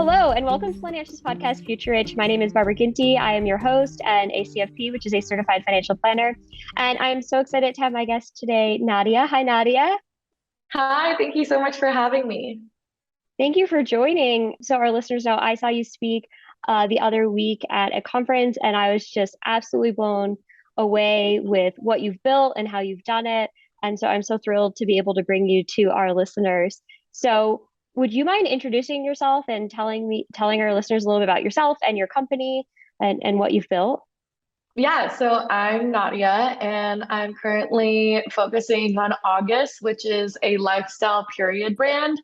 Hello, and welcome to Financial's podcast, Future Rich. My name is Barbara Ginty. I am your host and a CFP, which is a certified financial planner. And I'm so excited to have my guest today, Nadya. Hi, Nadya. Hi, thank you so much for having me. Thank you for joining. So our listeners know I saw you speak the other week at a conference, and I was just absolutely blown away with what you've built and how you've done it. And so I'm so thrilled to be able to bring you to our listeners. So would you mind introducing yourself and telling our listeners a little bit about yourself and your company and what you've built? Yeah, so I'm Nadia, and I'm currently focusing on August, which is a lifestyle period brand.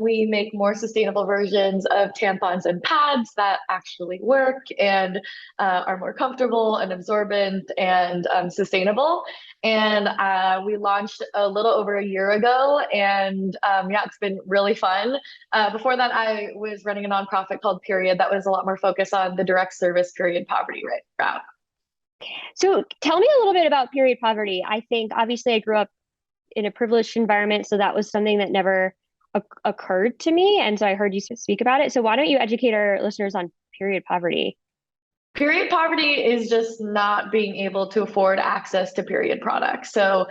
We make more sustainable versions of tampons and pads that actually work and are more comfortable and absorbent and sustainable. And we launched a little over a year ago, and yeah, it's been really fun. Before that, I was running a nonprofit called Period that was a lot more focused on the direct service period poverty route. So tell me a little bit about period poverty. I think obviously I grew up in a privileged environment, so that was something that never occurred to me. And so I heard you speak about it. So why don't you educate our listeners on period poverty? Period poverty is just not being able to afford access to period products. So,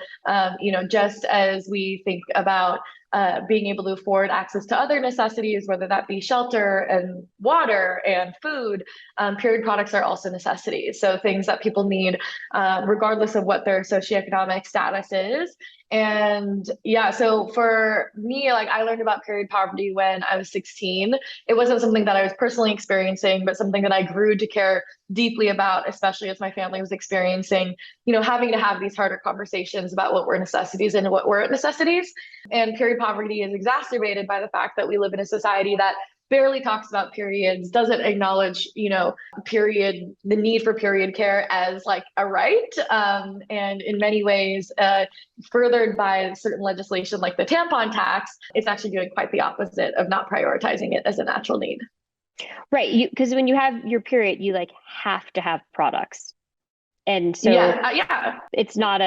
just as we think about being able to afford access to other necessities, whether that be shelter and water and food, period products are also necessities. So things that people need, regardless of what their socioeconomic status is. And yeah, so for me, like I learned about period poverty when I was 16. It wasn't something that I was personally experiencing, but something that I grew to care deeply about, especially as my family was experiencing, having to have these harder conversations about what were necessities and what weren't necessities. And period poverty is exacerbated by the fact that we live in a society that barely talks about periods, doesn't acknowledge, the need for period care as like a right. And in many ways, furthered by certain legislation like the tampon tax, it's actually doing quite the opposite of not prioritizing it as a natural need. Right. Because when you have your period, you like have to have products. And so yeah. it's not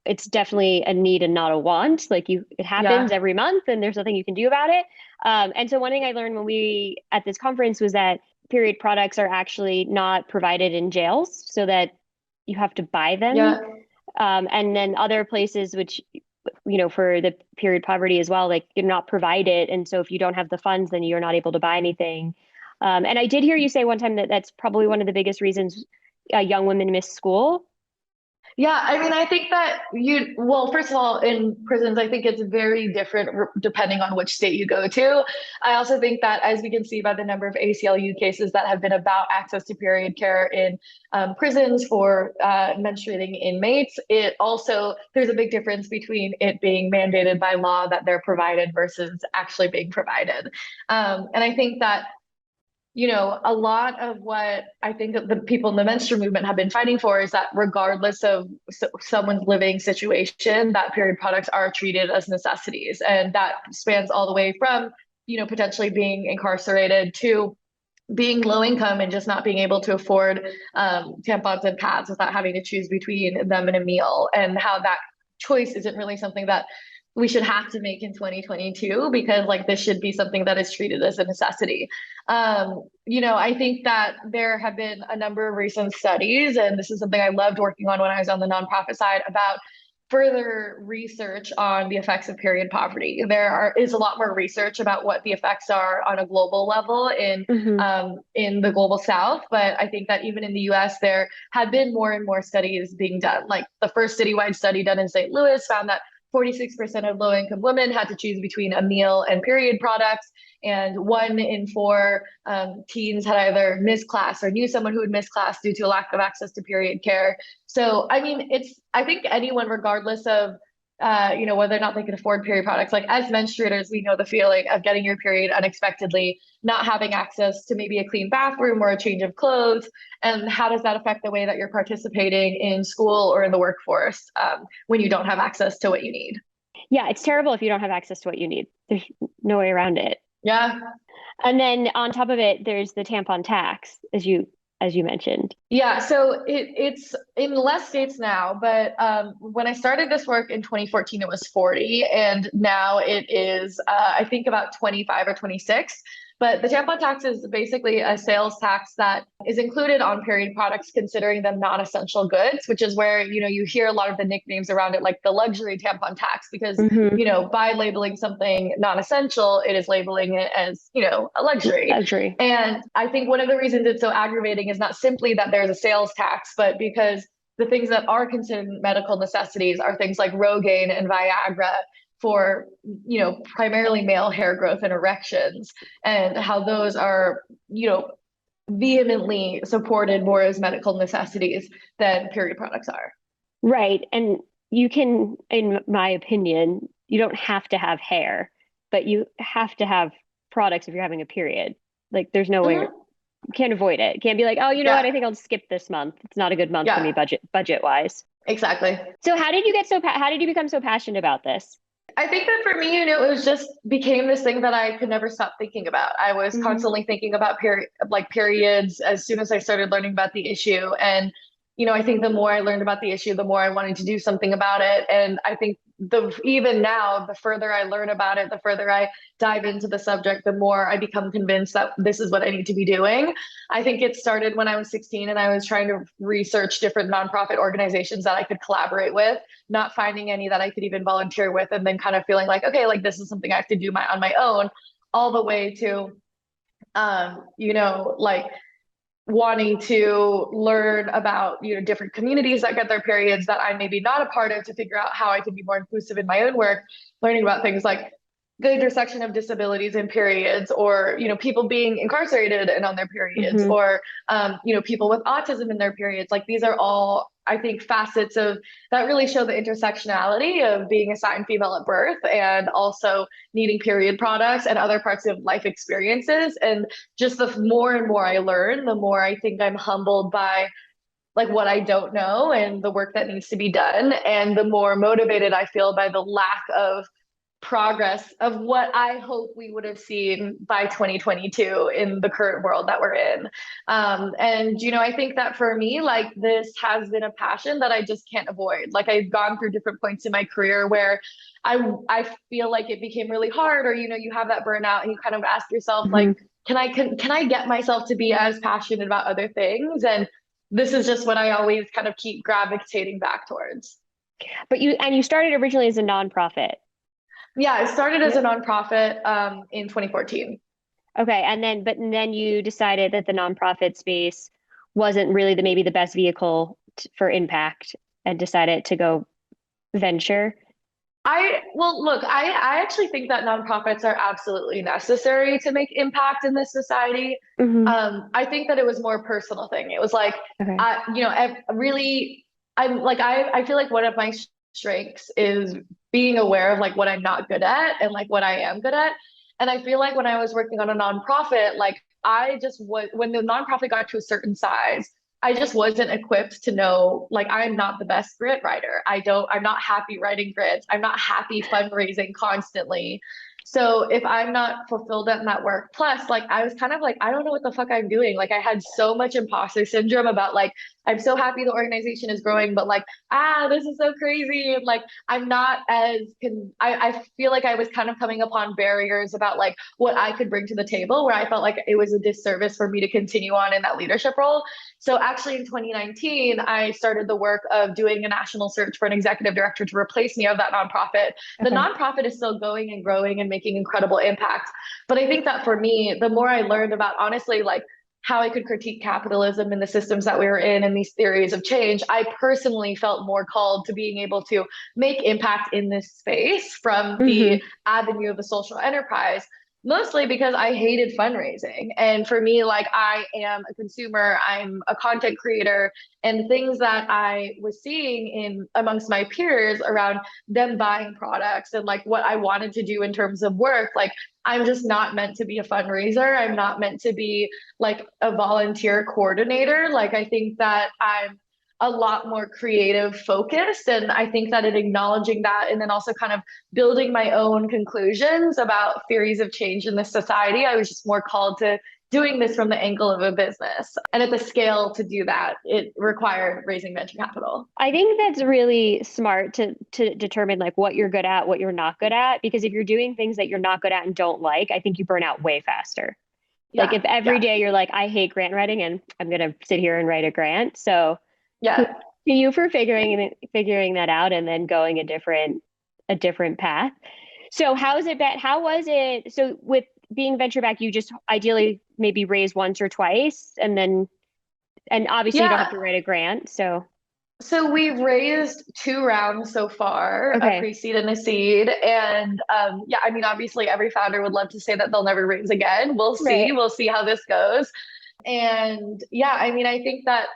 it's definitely a need and not a want. Like it happens Yeah. every month and there's nothing you can do about it. And so one thing I learned when we at this conference was that period products are actually not provided in jails, so that you have to buy them. Yeah. And then other places, which, for the period poverty as well, like you're not provided. And so if you don't have the funds, then you're not able to buy anything. And I did hear you say one time that that's probably one of the biggest reasons young women miss school. Yeah, I mean, I think that well, first of all, in prisons, I think it's very different depending on which state you go to. I also think that, as we can see by the number of ACLU cases that have been about access to period care in prisons for menstruating inmates, there's a big difference between it being mandated by law that they're provided versus actually being provided. And I think that a lot of what I think the people in the menstrual movement have been fighting for is that regardless of someone's living situation, that period products are treated as necessities. And that spans all the way from, potentially being incarcerated to being low income and just not being able to afford tampons and pads without having to choose between them and a meal, and how that choice isn't really something that we should have to make in 2022, because like this should be something that is treated as a necessity. I think that there have been a number of recent studies, and this is something I loved working on when I was on the nonprofit side, about further research on the effects of period poverty. Is a lot more research about what the effects are on a global level in the global South, but I think that even in the U.S. there have been more and more studies being done. Like the first citywide study done in St. Louis found that 46% of low-income women had to choose between a meal and period products, and 1 in 4 teens had either missed class or knew someone who would miss class due to a lack of access to period care. So, I mean, I think anyone, regardless of whether or not they can afford period products, like as menstruators, we know the feeling of getting your period unexpectedly, not having access to maybe a clean bathroom or a change of clothes. And how does that affect the way that you're participating in school or in the workforce when you don't have access to what you need? Yeah, it's terrible if you don't have access to what you need. There's no way around it. Yeah. And then on top of it, there's the tampon tax, as you mentioned. Yeah, so it's in less states now, but when I started this work in 2014, it was 40, and now it is, I think, about 25 or 26. But the tampon tax is basically a sales tax that is included on period products, considering them non-essential goods, which is where, you hear a lot of the nicknames around it, like the luxury tampon tax, because, Mm-hmm. by labeling something non-essential, it is labeling it as, a luxury. Luxury. And I think one of the reasons it's so aggravating is not simply that there's a sales tax, but because the things that are considered medical necessities are things like Rogaine and Viagra for, primarily male hair growth and erections, and how those are, vehemently supported more as medical necessities than period products are. Right. And you can, in my opinion, you don't have to have hair, but you have to have products if you're having a period. Like there's no way Mhm. you can't avoid it. Can't be like, oh, you know what? I Yeah, think I'll skip this month. It's not a good month for me yeah, budget wise. exactly. So how did you get how did you become so passionate about this? I think that for me, it was just became this thing that I could never stop thinking about. I was Hmm. constantly thinking about periods as soon as I started learning about the issue. And, I think the more I learned about the issue, the more I wanted to do something about it. And I think even now, the further I learn about it, the further I dive into the subject, the more I become convinced that this is what I need to be doing. I think it started when I was 16 and I was trying to research different nonprofit organizations that I could collaborate with, not finding any that I could even volunteer with, and then kind of feeling like, okay, like this is something I have to do on my own, all the way to, like wanting to learn about, different communities that get their periods that I'm maybe not a part of, to figure out how I can be more inclusive in my own work, learning about things like the intersection of disabilities and periods, or people being incarcerated and on their periods, Hmm. or people with autism in their periods. Like these are all, I think, facets of that really show the intersectionality of being assigned female at birth, and also needing period products and other parts of life experiences. And just the more and more I learn, the more I think I'm humbled by like what I don't know and the work that needs to be done, and the more motivated I feel by the lack of progress of what I hope we would have seen by 2022 in the current world that we're in. And, I think that for me, like this has been a passion that I just can't avoid. Like I've gone through different points in my career where I feel like it became really hard, or, you have that burnout and you kind of ask yourself, like, Hmm. can I get myself to be as passionate about other things? And this is just what I always kind of keep gravitating back towards. But you started originally as a nonprofit. Yeah, it started as a Yep. nonprofit in 2014. Okay. And then you decided that the nonprofit space wasn't really maybe the best vehicle for impact and decided to go venture. Well, look, I actually think that nonprofits are absolutely necessary to make impact in this society. Hmm. I think that it was more a personal thing. It was like, Okay. really, I feel like one of my strengths is being aware of like what I'm not good at and like what I am good at. And I feel like when I was working on a nonprofit, like I just was, when the nonprofit got to a certain size, I just wasn't equipped to know, like, I'm not the best grit writer. I'm not happy writing grits. I'm not happy fundraising constantly. So if I'm not fulfilled in that work, plus, like, I was kind of like, I don't know what the fuck I'm doing. Like, I had so much imposter syndrome about, like, I'm so happy the organization is growing, but like, this is so crazy. And like, I'm not as, I feel like I was kind of coming upon barriers about like what I could bring to the table, where I felt like it was a disservice for me to continue on in that leadership role. So actually in 2019, I started the work of doing a national search for an executive director to replace me of that nonprofit. The Okay. nonprofit is still going and growing and making incredible impact. But I think that for me, the more I learned about honestly, like how I could critique capitalism and the systems that we were in and these theories of change, I personally felt more called to being able to make impact in this space from Hmm. the avenue of a social enterprise, mostly because I hated fundraising. And for me, like I am a consumer, I'm a content creator, and things that I was seeing in amongst my peers around them buying products and like what I wanted to do in terms of work, like I'm just not meant to be a fundraiser. I'm not meant to be like a volunteer coordinator. Like I think that I'm a lot more creative focused. And I think that in acknowledging that and then also kind of building my own conclusions about theories of change in this society, I was just more called to doing this from the angle of a business. And at the scale to do that, it required raising venture capital. I think that's really smart to determine like what you're good at, what you're not good at, because if you're doing things that you're not good at and don't like, I think you burn out way faster. Like Yeah. if every day you're like, I hate grant writing and I'm going to sit here and write a grant. So kudos Yeah. to you for figuring that out and then going a different path. So how's it been? How was it? So with being venture back, you just ideally maybe raise once or twice and obviously you don't have Yeah. to write a grant. So, So we've raised 2 rounds so far, a okay. pre-seed and a seed. And yeah, I mean, obviously every founder would love to say that they'll never raise again. We'll see. Right. We'll see how this goes. And yeah, I mean, I think that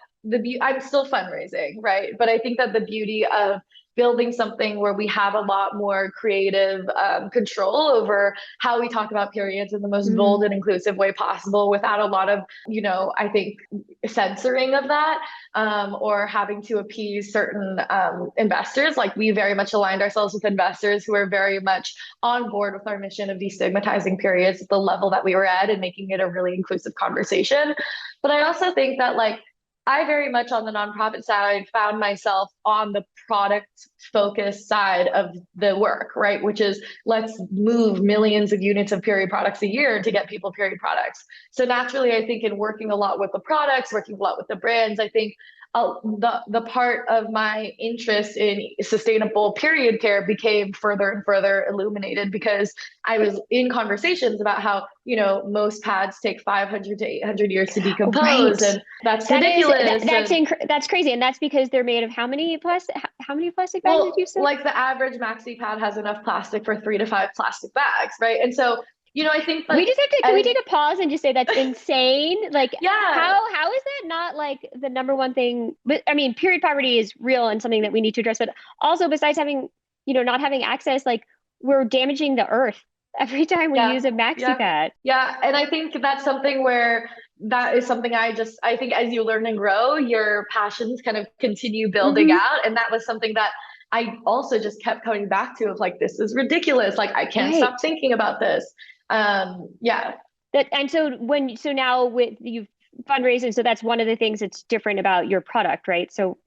I'm still fundraising, right? But I think that the beauty of building something where we have a lot more creative control over how we talk about periods in the most bold Mm, and inclusive way possible without a lot of, I think censoring of that or having to appease certain investors. Like we very much aligned ourselves with investors who are very much on board with our mission of destigmatizing periods at the level that we were at and making it a really inclusive conversation. But I also think that like I very much on the nonprofit side found myself on the product focused side of the work, right? Which is let's move millions of units of period products a year to get people period products. So naturally, I think in working a lot with the products, working a lot with the brands, I think the part of my interest in sustainable period care became further and further illuminated because I was in conversations about how most pads take 500 to 800 years to decompose, right. and that's ridiculous. And That's crazy. And that's because they're made of how many plastic bags did you well, say? like the average maxi pad has enough plastic for 3 to 5 plastic bags, right? And so I think We like just have to, can we as take a pause and just say that's insane? Like yeah, how is that not like the number one thing? But I mean, period poverty is real and something that we need to address. But also besides having, not having access, like we're damaging the earth every time we yeah, use a maxi yeah, pad. yeah. And I think that's something where that is something I think as you learn and grow, your passions kind of continue building Hmm. out. And that was something that I also just kept coming back to of like, this is ridiculous. Like, I can't stop Right. thinking about this. Yeah. That and so so now with you've fundraising, so that's one of the things that's different about your product, right? So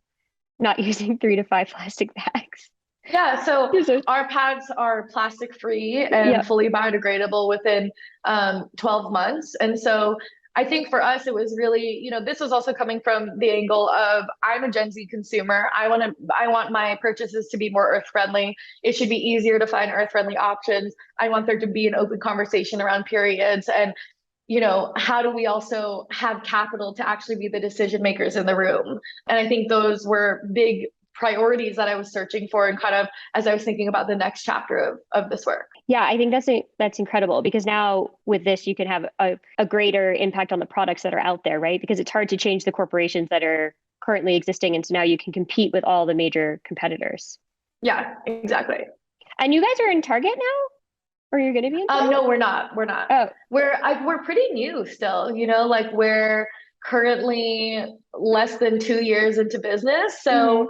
not using 3 to 5 plastic bags. Yeah, so So, our pads are plastic free and yeah. fully biodegradable within 12 months. And so I think for us, it was really, this was also coming from the angle of I'm a Gen Z consumer. I want my purchases to be more earth friendly. It should be easier to find earth friendly options. I want there to be an open conversation around periods and how do we also have capital to actually be the decision makers in the room? And I think those were big priorities that I was searching for and kind of as I was thinking about the next chapter of this work. Yeah, I think that's incredible because now with this you can have a greater impact on the products that are out there, right? Because it's hard to change the corporations that are currently existing. And so now you can compete with all the major competitors. Yeah, exactly. And you guys are in Target now? Or you're gonna be in Target? No, we're not. We're not. Oh, We're pretty new still, like we're currently less than 2 years into business. mhm. So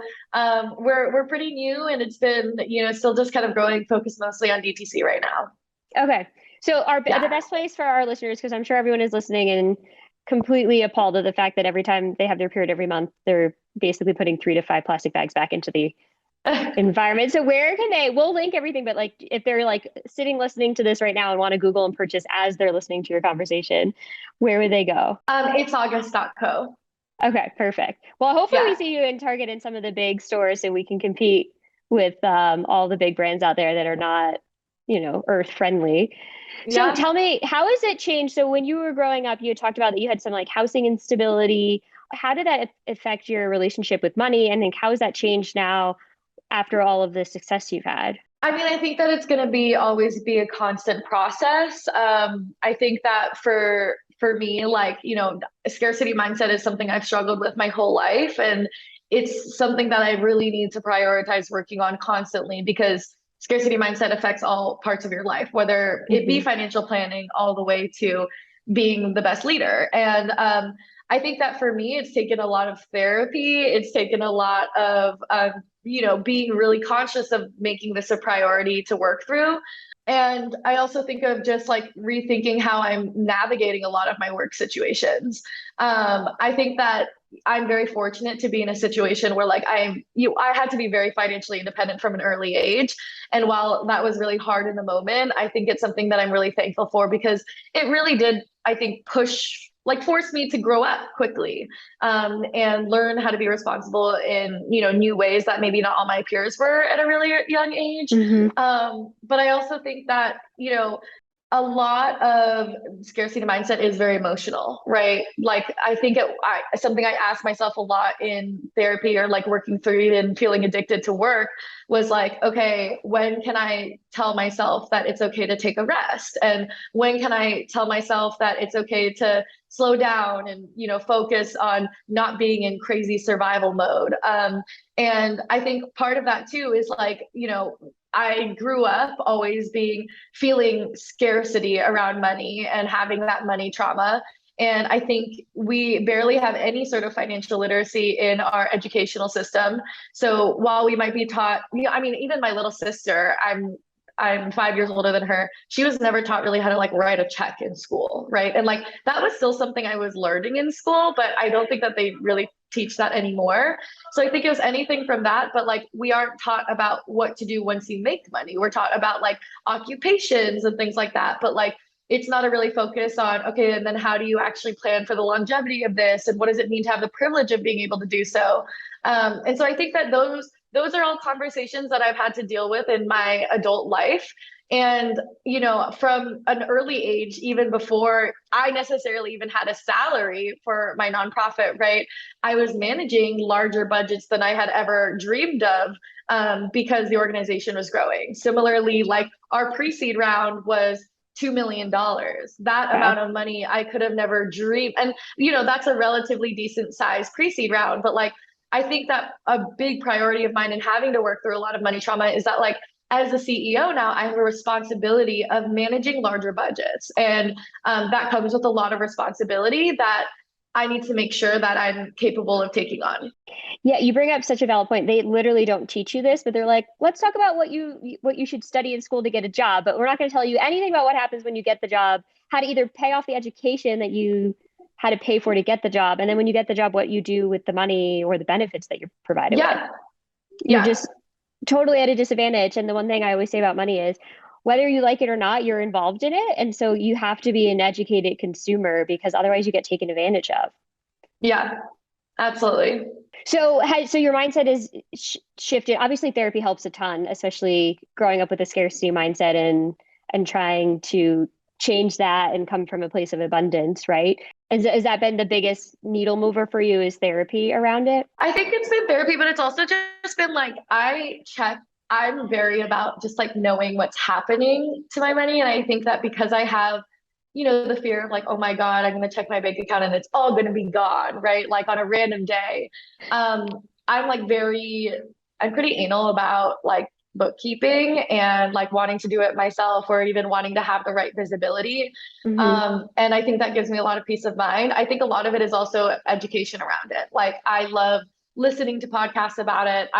we're pretty new and it's been, still just kind of growing, focused mostly on DTC right now. Okay. So the Yeah. best place for our listeners, because I'm sure everyone is listening and completely appalled at the fact that every time they have their period every month, they're basically putting 3 to 5 plastic bags back into the environment. So where can we'll link everything, but like if they're like sitting listening to this right now and want to Google and purchase as they're listening to your conversation, where would they go? It's August.co. Okay, perfect. Well, hopefully we Yeah. see you in Target and some of the big stores so we can compete with all the big brands out there that are not, earth friendly. So Yeah. tell me, how has it changed? So when you were growing up, you had talked about that you had some like housing instability. How did that affect your relationship with money? And then how has that changed now after all of the success you've had? I mean, I think that it's going to be always be a constant process. I think that for me, like, a scarcity mindset is something I've struggled with my whole life. And it's something that I really need to prioritize working on constantly because scarcity mindset affects all parts of your life, whether it be Hmm. financial planning all the way to being the best leader. And I think that for me, it's taken a lot of therapy. It's taken a lot of being really conscious of making this a priority to work through. And I also think of just like rethinking how I'm navigating a lot of my work situations. I think that I'm very fortunate to be in a situation where like I had to be very financially independent from an early age. And while that was really hard in the moment, I think it's something that I'm really thankful for because it really did, I think, force me to grow up quickly, and learn how to be responsible in, new ways that maybe not all my peers were at a really young age. Mm-hmm. But I also think that, a lot of scarcity mindset is very emotional, right? Like I think something I asked myself a lot in therapy or like working through and feeling addicted to work was like, okay, when can I tell myself that it's okay to take a rest? And when can I tell myself that it's okay to slow down and, focus on not being in crazy survival mode? And I think part of that too is like, I grew up always feeling scarcity around money and having that money trauma. And I think we barely have any sort of financial literacy in our educational system. So while we might be taught, I mean, even my little sister, I'm 5 years older than her. She was never taught really how to like write a check in school, right? And like that was still something I was learning in school, but I don't think that they really teach that anymore. So I think it was anything from that, but like we aren't taught about what to do once you make money. We're taught about like occupations and things like that, but like it's not a really focus on, okay, and then how do you actually plan for the longevity of this? And what does it mean to have the privilege of being able to do so? And so I think that those are all conversations that I've had to deal with in my adult life. And, from an early age, even before I necessarily even had a salary for my nonprofit, right? I was managing larger budgets than I had ever dreamed of, because the organization was growing. Similarly, like our pre-seed round was $2 million. That Wow. amount of money I could have never dreamed. And, that's a relatively decent size pre-seed round, but like, I think that a big priority of mine in having to work through a lot of money trauma is that like as a CEO now, I have a responsibility of managing larger budgets. And that comes with a lot of responsibility that I need to make sure that I'm capable of taking on. Yeah, you bring up such a valid point. They literally don't teach you this, but they're like, let's talk about what you should study in school to get a job, but we're not going to tell you anything about what happens when you get the job, how to either pay off the education that you had to pay for to get the job, and then when you get the job, what you do with the money or the benefits that you're provided with. Yeah. You're Yeah. just totally at a disadvantage. And the one thing I always say about money is whether you like it or not, you're involved in it. And so you have to be an educated consumer because otherwise you get taken advantage of. Yeah, absolutely. So your mindset is shifted. Obviously, therapy helps a ton, especially growing up with a scarcity mindset and trying to change that and come from a place of abundance, right? Has that been the biggest needle mover for you, is therapy around it? I think it's been therapy, but it's also just been like I'm very about just like knowing what's happening to my money. And I think that because I have, the fear of like, oh my God, I'm going to check my bank account and it's all going to be gone, right? Like on a random day. I'm like I'm pretty anal about like bookkeeping and like wanting to do it myself or even wanting to have the right visibility. And I think that gives me a lot of peace of mind. I think a lot of it is also education around it. Like I love listening to podcasts about it.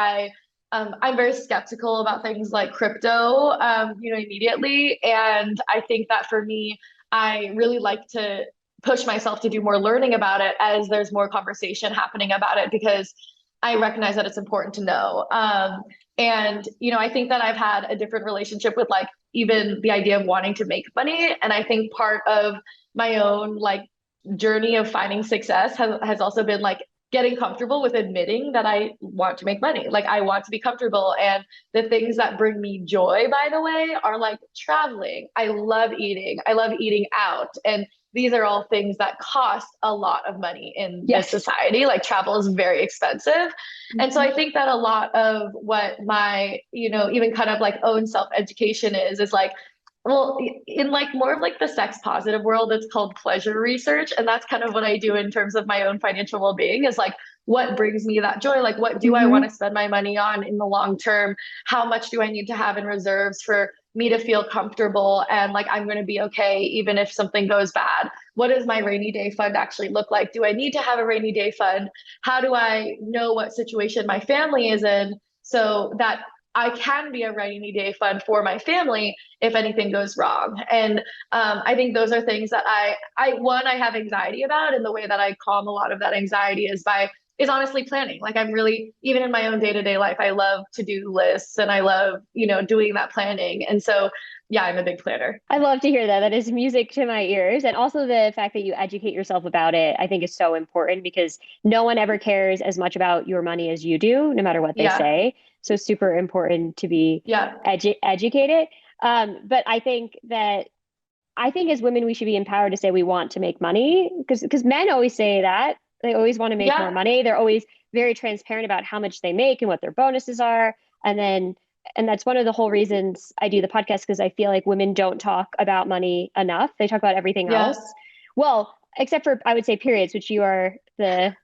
I'm very skeptical about things like crypto, immediately. And I think that for me, I really like to push myself to do more learning about it as there's more conversation happening about it because I recognize that it's important to know. And, I think that I've had a different relationship with like even the idea of wanting to make money. And I think part of my own like journey of finding success has also been like getting comfortable with admitting that I want to make money. Like I want to be comfortable. And the things that bring me joy, by the way, are like traveling. I love eating. I love eating out. And these are all things that cost a lot of money in this society. Like travel is very expensive. And so I think that a lot of what my, even kind of like own self-education is like, well, in like more of like the sex positive world, it's called pleasure research. And that's kind of what I do in terms of my own financial well-being is like, what brings me that joy? Like, what do I want to spend my money on in the long term? How much do I need to have in reserves for me to feel comfortable and like I'm going to be okay even if something goes bad? What does my rainy day fund actually look like? Do I need to have a rainy day fund? How do I know what situation my family is in so that I can be a rainy day fund for my family if anything goes wrong. And I think those are things that I have anxiety about, and the way that I calm a lot of that anxiety is honestly planning. Like I'm really, even in my own day-to-day life, I love to-do lists and I love, doing that planning. And so, yeah, I'm a big planner. I love to hear that. That is music to my ears. And also the fact that you educate yourself about it, I think is so important because no one ever cares as much about your money as you do, no matter what they Yeah. say. So super important to be Yeah. educated. But I think as women, we should be empowered to say we want to make money because men always say that. They always want to make more Yeah. money. They're always very transparent about how much they make and what their bonuses are. And that's one of the whole reasons I do the podcast, because I feel like women don't talk about money enough. They talk about everything Yeah. else. Well, except for, I would say, periods, which you are the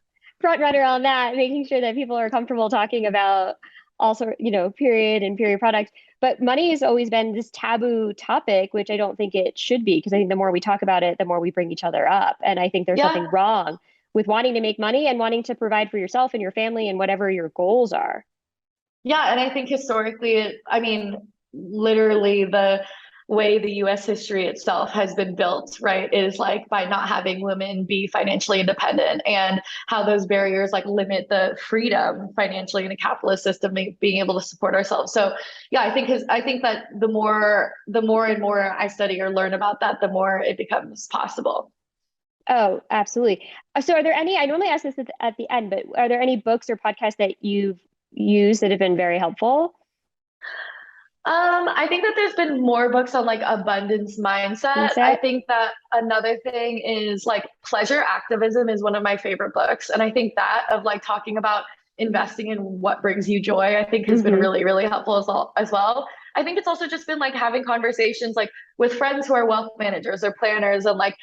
front runner on that, making sure that people are comfortable talking about also, period and period products. But money has always been this taboo topic, which I don't think it should be, because I think the more we talk about it, the more we bring each other up. And I think there's Yeah. nothing wrong with wanting to make money and wanting to provide for yourself and your family and whatever your goals are. Yeah, and I think historically, I mean, literally the way the US history itself has been built, right, is like by not having women be financially independent, and how those barriers like limit the freedom financially in a capitalist system, being able to support ourselves. So yeah, I think that the more and more I study or learn about that, the more it becomes possible. Oh, absolutely. So are there any, I normally ask this at the end, but are there any books or podcasts that you've used that have been very helpful? I think that there's been more books on like abundance mindset. I Mindset? think that another thing is like pleasure activism is one of my favorite books. And I think that of like talking about investing in what brings you joy, I think has been Hmm. really, really helpful as well. I think it's also just been like having conversations like with friends who are wealth managers or planners, and like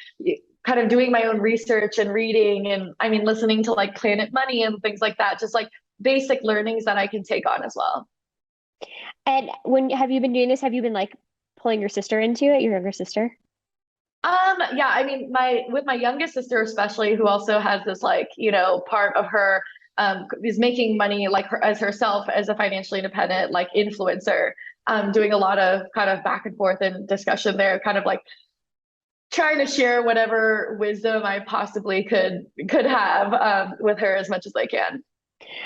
kind of doing my own research and reading, and I mean listening to like Planet Money and things like that, just like basic learnings that I can take on as well. And when have you been doing this? Have you been like pulling your sister into it, your younger sister? Yeah, I mean, my youngest sister especially, who also has this like, part of her is making money like her as herself as a financially independent like influencer, doing a lot of kind of back and forth and discussion there, kind of like trying to share whatever wisdom I possibly could have with her as much as I can.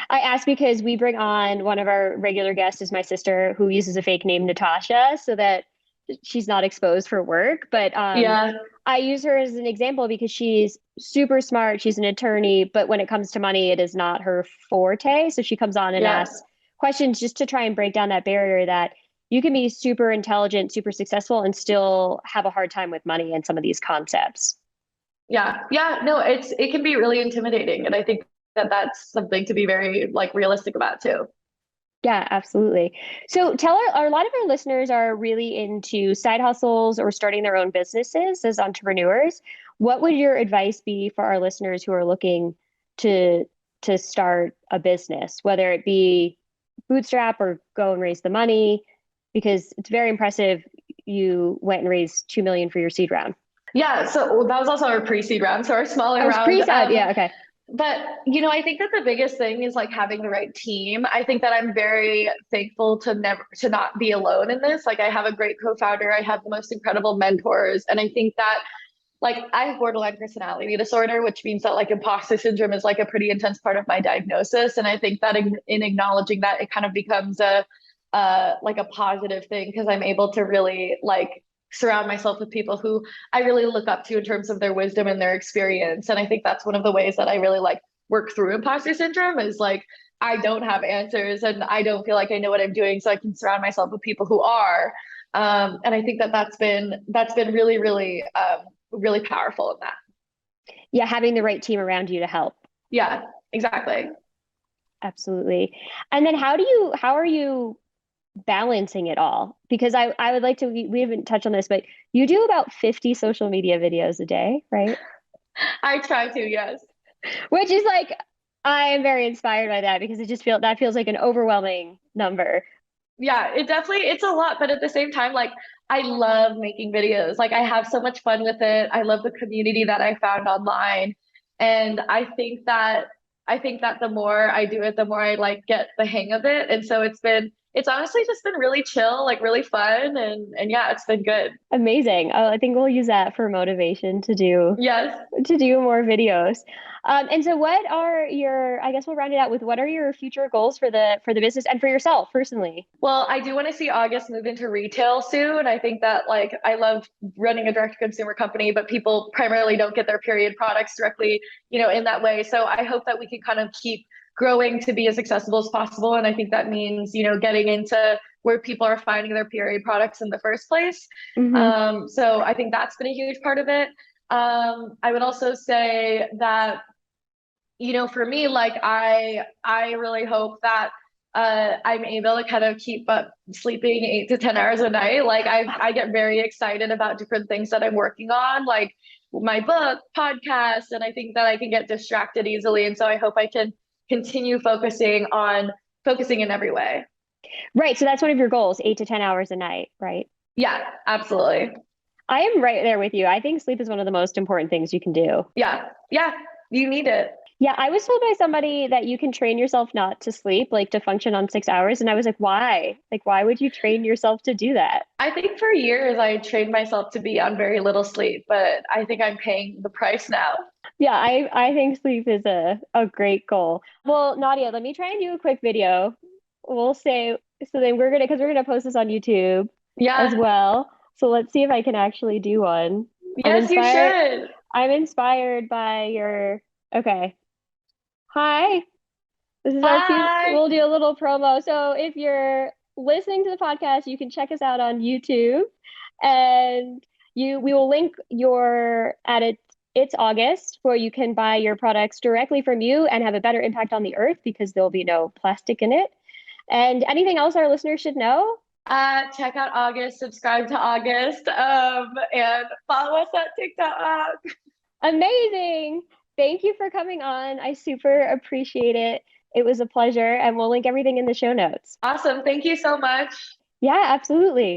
I ask because we bring on one of our regular guests is my sister who uses a fake name, Natasha, so that she's not exposed for work. But Yeah, I use her as an example because she's super smart. She's an attorney, but when it comes to money, it is not her forte. So she comes on and yeah. asks questions just to try and break down that barrier that you can be super intelligent, super successful, and still have a hard time with money and some of these concepts. Yeah, yeah, no, it can be really intimidating, and I think that that's something to be very like realistic about too. Yeah, absolutely. So tell a lot of our listeners are really into side hustles or starting their own businesses as entrepreneurs. What would your advice be for our listeners who are looking to to start a business, whether it be bootstrap or go and raise the money? Because it's very impressive you went and raised 2 million for your seed round. Yeah, so that was also our pre-seed round, so our I smaller was round. pre-side. Yeah, okay. But I think that the biggest thing is like having the right team. I think that I'm very thankful to not be alone in this. Like I have a great co-founder, I have the most incredible mentors, and I think that like I have borderline personality disorder, which means that like imposter syndrome is like a pretty intense part of my diagnosis. And I think that in acknowledging that, it kind of becomes a like a positive thing, because I'm able to really like surround myself with people who I really look up to in terms of their wisdom and their experience. And I think that's one of the ways that I really like work through imposter syndrome, is like I don't have answers and I don't feel like I know what I'm doing, so I can surround myself with people who are. And I think that that's been really, really, really powerful in that. Yeah, having the right team around you to help. Yeah, exactly. Absolutely. And then how are you balancing it all? Because I would like to, we haven't touched on this, but you do about 50 social media videos a day, right? I try to, yes. Which is like, I am very inspired by that because that feels like an overwhelming number. Yeah, it's a lot, but at the same time, like I love making videos. Like I have so much fun with it. I love the community that I found online. And I think that the more I do it, the more I like get the hang of it. And so it's honestly just been really chill, like really fun, and yeah, it's been good. Amazing. Oh, I think we'll use that for motivation Yes. to do more videos. And so what are your, I guess we'll round it out with what are your future goals for the business and for yourself personally? Well, I do want to see August move into retail soon. I think that like I love running a direct to consumer company, but people primarily don't get their period products directly, in that way. So I hope that we can kind of keep growing to be as accessible as possible. And I think that means, getting into where people are finding their period products in the first place. Hmm. So I think that's been a huge part of it. I would also say that, for me, like I really hope that I'm able to kind of keep up sleeping 8 to 10 hours a night. Like I get very excited about different things that I'm working on, like my book, podcast, and I think that I can get distracted easily. And so I hope I can continue focusing in every way. Right. So that's one of your goals, 8 to 10 hours a night, right? Yeah, absolutely. I am right there with you. I think sleep is one of the most important things you can do. Yeah, yeah, you need it. Yeah, I was told by somebody that you can train yourself not to sleep, like to function on 6 hours. And I was like, why? Like, why would you train yourself to do that? I think for years I trained myself to be on very little sleep, but I think I'm paying the price now. Yeah, I think sleep is a great goal. Well, Nadia, let me try and do a quick video. We'll say, so then because we're gonna post this on YouTube as Yeah, well. So let's see if I can actually do one. I'm yes, you inspired. should. I'm inspired by your, okay. Hi. This is our Hi. we'll do a little promo. So if you're listening to the podcast, you can check us out on YouTube and we will link your at it's August where you can buy your products directly from you and have a better impact on the earth because there'll be no plastic in it. And anything else our listeners should know? Check out August, subscribe to August, and follow us at TikTok. Amazing. Thank you for coming on. I super appreciate it. It was a pleasure, and we'll link everything in the show notes. Awesome. Thank you so much. Yeah, absolutely.